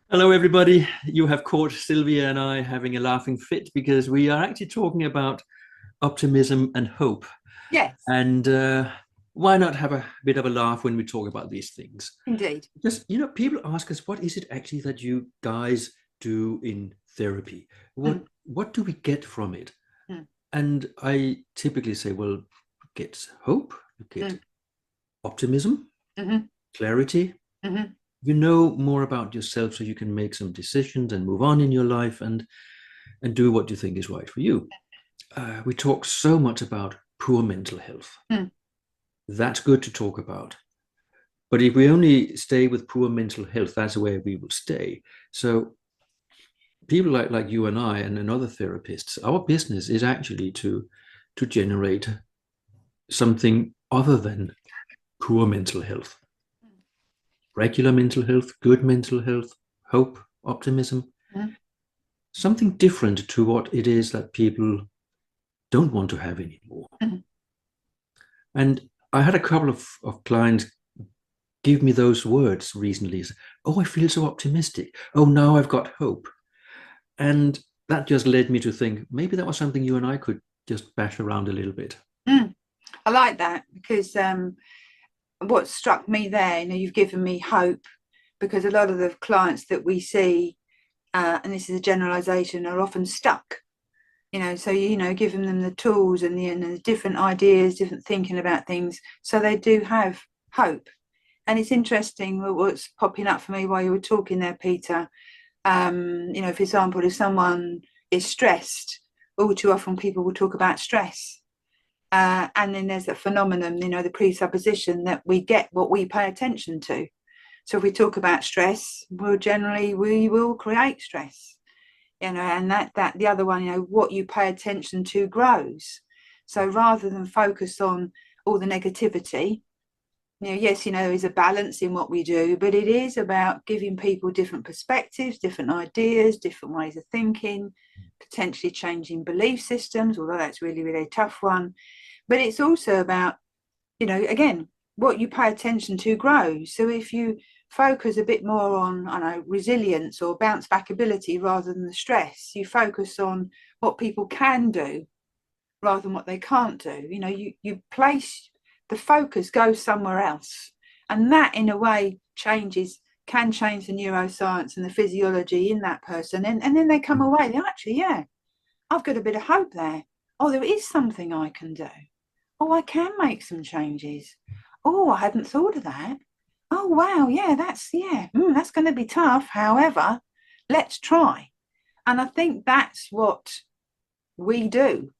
Hello, everybody. You have caught Sylvia and I having a laughing fit because we are actually talking about optimism and hope. Yes, And why not have a bit of a laugh when we talk about these things? indeed. Just, people ask us, what is it actually that you guys do in therapy? Mm, What do we get from it? mm, And I typically say, well, you get hope, you get mm, optimism, mhm, clarity. mhm, You know more about yourself so you can make some decisions and move on in your life and do what you think is right for you. We talk so much about poor mental health. mm, That's good to talk about. But if we only stay with poor mental health, that's where we will stay. So people like you and I and other therapists, our business is actually to generate something other than poor mental health, regular mental health, good mental health, hope, optimism, mm, something different to what it is that people don't want to have anymore. mm. And I had a couple of clients give me those words recently. Oh, I feel so optimistic. Oh, now I've got hope. And that just led me to think maybe that was something you and I could just bash around a little bit. Mm. I like that because what struck me there, you've given me hope because a lot of the clients that we see, and this is a generalization, are often stuck. So giving them the tools and the different ideas, different thinking about things, so they do have hope. And it's interesting what's popping up for me while you were talking there, Peter. For example, if someone is stressed, all too often people will talk about stress. And then there's that phenomenon, the presupposition that we get what we pay attention to. So if we talk about stress, we will create stress, and that the other one, what you pay attention to grows. So rather than focus on all the negativity, yes, there is a balance in what we do, but it is about giving people different perspectives, different ideas, different ways of thinking, potentially changing belief systems, although that's really, really a tough one. But it's also about, again, what you pay attention to grows. So if you focus a bit more on, I don't know, resilience or bounce back ability rather than the stress, you focus on what people can do rather than what they can't do. You place the focus goes somewhere else, and that in a way can change the neuroscience and the physiology in that person, and then they come away. They actually, yeah, I've got a bit of hope there. Oh, there is something I can do. Oh, I can make some changes. Oh, I hadn't thought of that. Oh, wow, yeah, that's going to be tough. However, let's try. And I think that's what we do,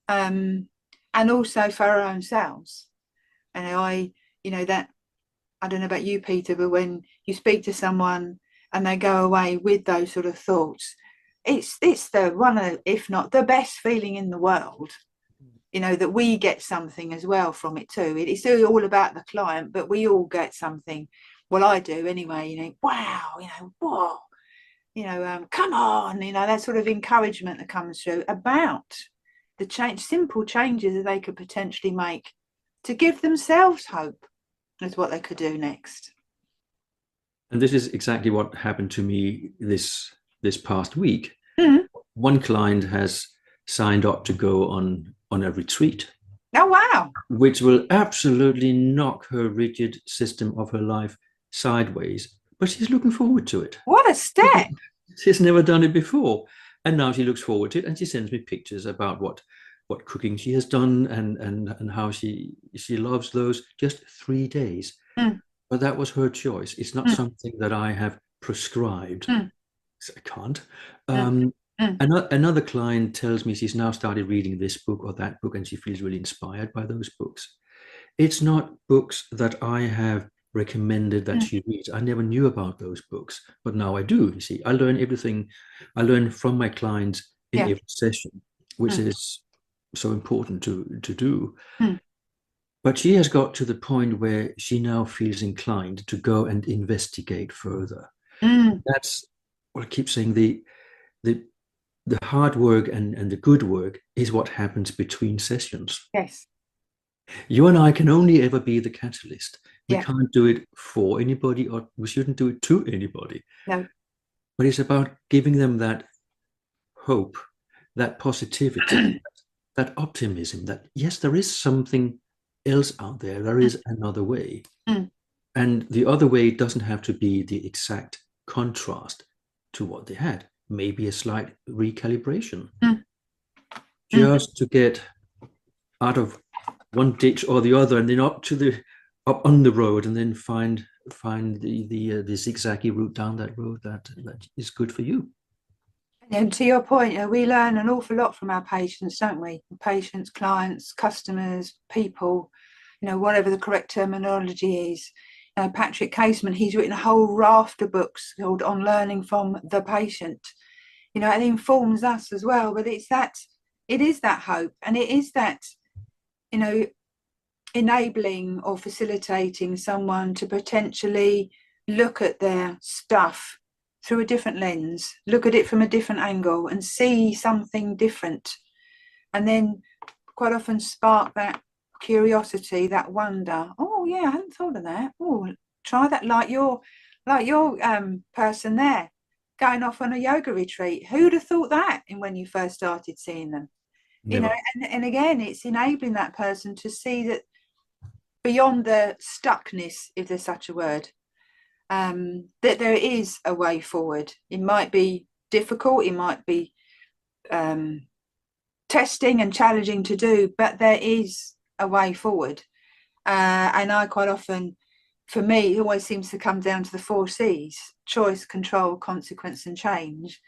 um, and also for our own selves. And that I don't know about you, Peter, but when you speak to someone and they go away with those sort of thoughts, it's the one of, if not the best feeling in the world. That we get something as well from it too. It's all about the client, but we all get something. Well, I do anyway. Wow, whoa, come on, that sort of encouragement that comes through about the simple changes that they could potentially make to give themselves hope as what they could do next. And this is exactly what happened to me this past week. Mm. One client has signed up to go on a retreat, Oh, wow. which will absolutely knock her rigid system of her life sideways. But she's looking forward to it. What a step. She's never done it before. And now she looks forward to it and she sends me pictures about what cooking she has done and how she loves those just 3 days. Mm, But that was her choice. It's not mm, something that I have prescribed. mm, So I can't. mm, mm, Another client tells me she's now started reading this book or that book and she feels really inspired by those books. It's not books that I have recommended that mm. she reads. I never knew about those books, but now I do. You see, I learn everything. I learn from my clients in Yeah. every session, which Mm, is so important to do. mm, But she has got to the point where she now feels inclined to go and investigate further. mm. That's what I keep saying. The the hard work and the good work is what happens between sessions. Yes. You and I can only ever be the catalyst. We Yeah, can't do it for anybody, or we shouldn't do it to anybody. no, But it's about giving them that hope, that positivity, that optimism that, yes, there is something else out there. There is another way. mm, And the other way doesn't have to be the exact contrast to what they had. Maybe a slight recalibration, mm, mm. just to get out of one ditch or the other, and then up on the road, and then find the zigzaggy route down that road that is good for you. And to your point, we learn an awful lot from our patients, don't we? Patients, clients, customers, people, whatever the correct terminology is. Patrick Caseman, he's written a whole raft of books called On Learning from the Patient. It informs us as well, but it is that hope, and it is that, you know, enabling or facilitating someone to potentially look at their stuff through a different lens, look at it from a different angle and see something different. And then quite often spark that curiosity, that wonder. Oh yeah, I hadn't thought of that. Oh, try that, like your person there going off on a yoga retreat. Who'd have thought that when you first started seeing them? Never. And again, it's enabling that person to see that beyond the stuckness, if there's such a word, that there is a way forward. It might be difficult, it might be testing and challenging to do, but there is a way forward. And I quite often, for me, it always seems to come down to the 4 C's: choice, control, consequence, and change,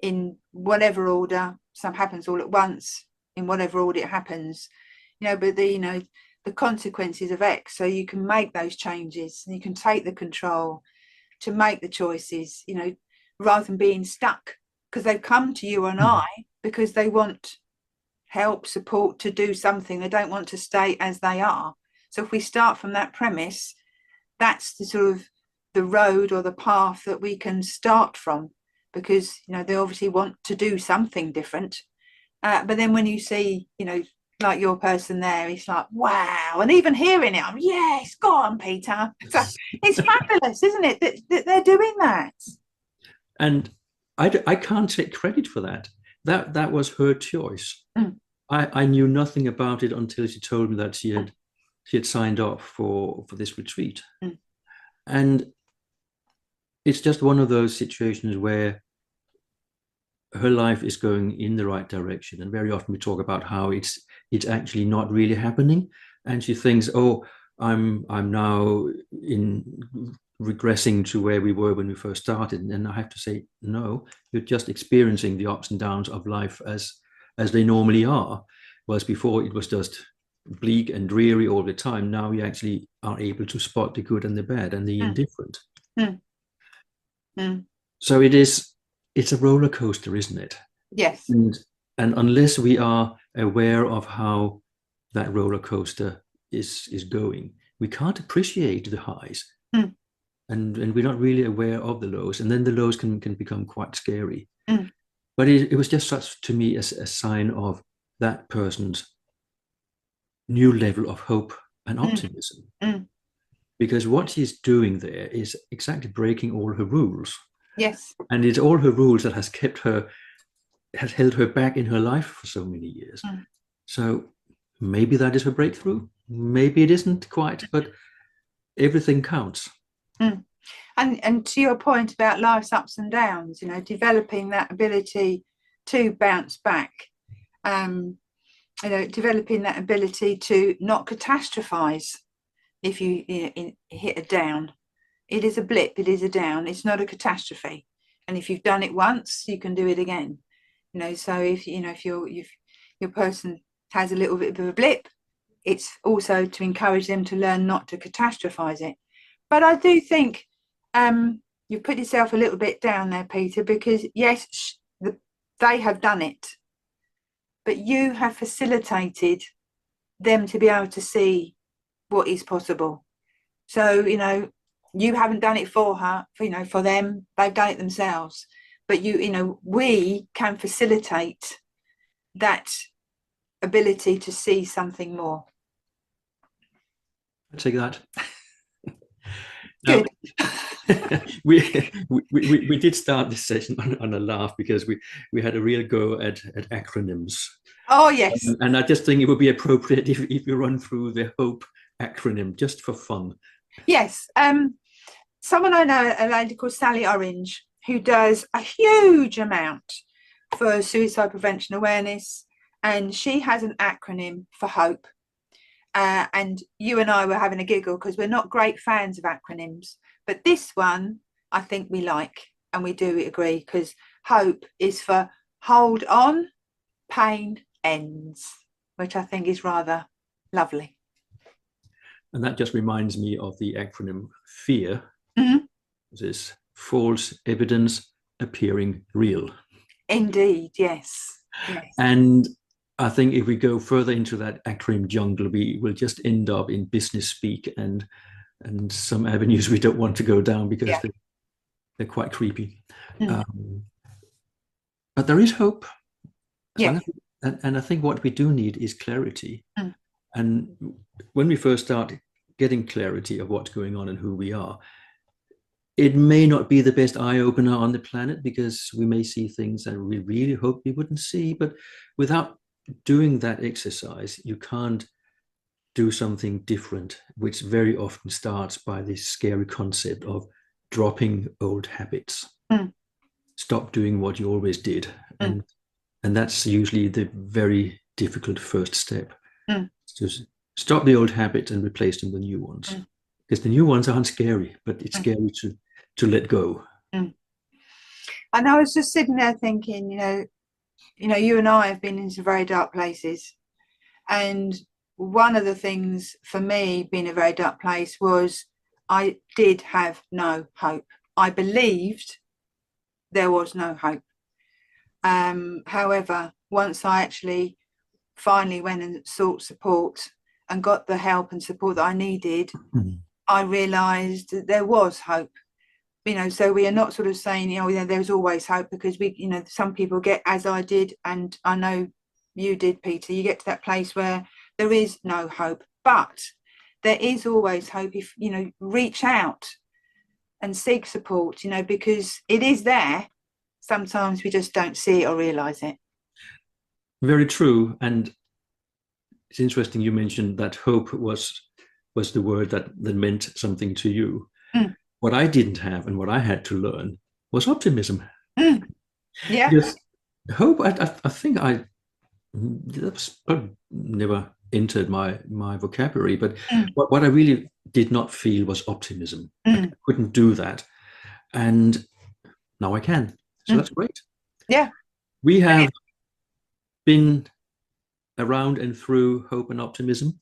in whatever order. Some happens all at once, in whatever order it happens, but the consequences of X, so you can make those changes and you can take the control to make the choices, rather than being stuck, because they've come to you and I because they want help, support to do something. They don't want to stay as they are. So if we start from that premise, that's the sort of the road or the path that we can start from, because they obviously want to do something different. But then when you see, like your person there, it's like, wow. And even hearing it, I'm, yes, go on, Peter. So it's fabulous, isn't it, that they're doing that? And I can't take credit for that. That was her choice. Mm. I knew nothing about it until she told me that she had signed up for this retreat. Mm. And it's just one of those situations where her life is going in the right direction. And very often we talk about how it's actually not really happening. And she thinks, oh, I'm now in regressing to where we were when we first started. And I have to say, no, you're just experiencing the ups and downs of life as they normally are. Whereas before it was just bleak and dreary all the time. Now you actually are able to spot the good and the bad and the indifferent. Mm. Mm. So it's a roller coaster, isn't it? Yes. And unless we are aware of how that roller coaster is going, we can't appreciate the highs. Mm. And we're not really aware of the lows. And then the lows can become quite scary. Mm. But it was just such, to me, as a sign of that person's new level of hope and optimism. Mm. Because what she's doing there is exactly breaking all her rules. Yes. And it's all her rules that has held her back in her life for so many years. Mm. So maybe that is her breakthrough. Maybe it isn't quite, but everything counts. Mm. And to your point about life's ups and downs, developing that ability to bounce back, developing that ability to not catastrophize. If you, hit a down, it is a blip, it is a down, it's not a catastrophe. And if you've done it once, you can do it again. So if your person has a little bit of a blip, it's also to encourage them to learn not to catastrophize it. But I do think you put yourself a little bit down there, Peter, because yes, they have done it, but you have facilitated them to be able to see what is possible. So you haven't done it for her, for them, they've done it themselves. But we can facilitate that ability to see something more. I'll take that. Now, Good. we did start this session on a laugh because we had a real go at acronyms. Oh, yes. And I just think it would be appropriate if you run through the HOPE acronym just for fun. Yes. Someone I know, a lady called Sally Orange, who does a huge amount for suicide prevention awareness, and she has an acronym for HOPE. And you and I were having a giggle because we're not great fans of acronyms, but this one I think we like, and we do agree, because HOPE is for hold on, pain ends, which I think is rather lovely. And that just reminds me of the acronym FEAR. Mm-hmm. This false evidence appearing real. Indeed, yes. Yes. And I think if we go further into that acronym jungle, we will just end up in business speak and some avenues we don't want to go down because they're quite creepy. Mm. But there is hope. Yeah. And I think what we do need is clarity. Mm. And when we first start getting clarity of what's going on and who we are, it may not be the best eye-opener on the planet because we may see things that we really hope we wouldn't see. But without doing that exercise, you can't do something different, which very often starts by this scary concept of dropping old habits. Mm. Stop doing what you always did. And that's usually the very difficult first step. Just stop the old habits and replace them with new ones. Because the new ones aren't scary, but it's scary to let go. And I was just sitting there thinking, you know, you and I have been into very dark places. And one of the things for me being a very dark place was I did have no hope. I believed there was no hope. However, once I actually finally went and sought support and got the help and support that I needed, I realized that there was hope. You know, so we are not sort of saying, you know, there's always hope, because we, you know, some people get, as I did, and I know you did, Peter, you get to that place where there is no hope, but there is always hope if, you know, reach out and seek support, you know, because it is there. Sometimes we just don't see it or realize it. Very true. And it's interesting you mentioned that hope was the word that meant something to you. What I didn't have and what I had to learn was optimism. Yeah. Because hope, I think that's never entered my vocabulary, but what I really did not feel was optimism. I couldn't do that. And now I can. So that's great. Yeah. We have been around and through hope and optimism.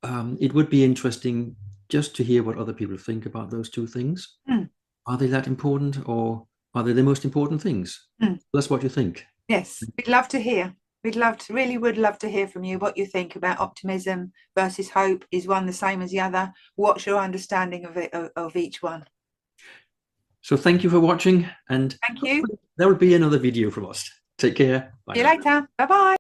It would be interesting just to hear what other people think about those two things. Are they that important, or are they the most important things? That's what you think. Yes, we'd love to hear. We'd would love to hear from you what you think about optimism versus hope. Is one the same as the other? What's your understanding of it, of each one? So thank you for watching, and thank you. There will be another video from us. Take care. Bye. See you later. Bye-bye.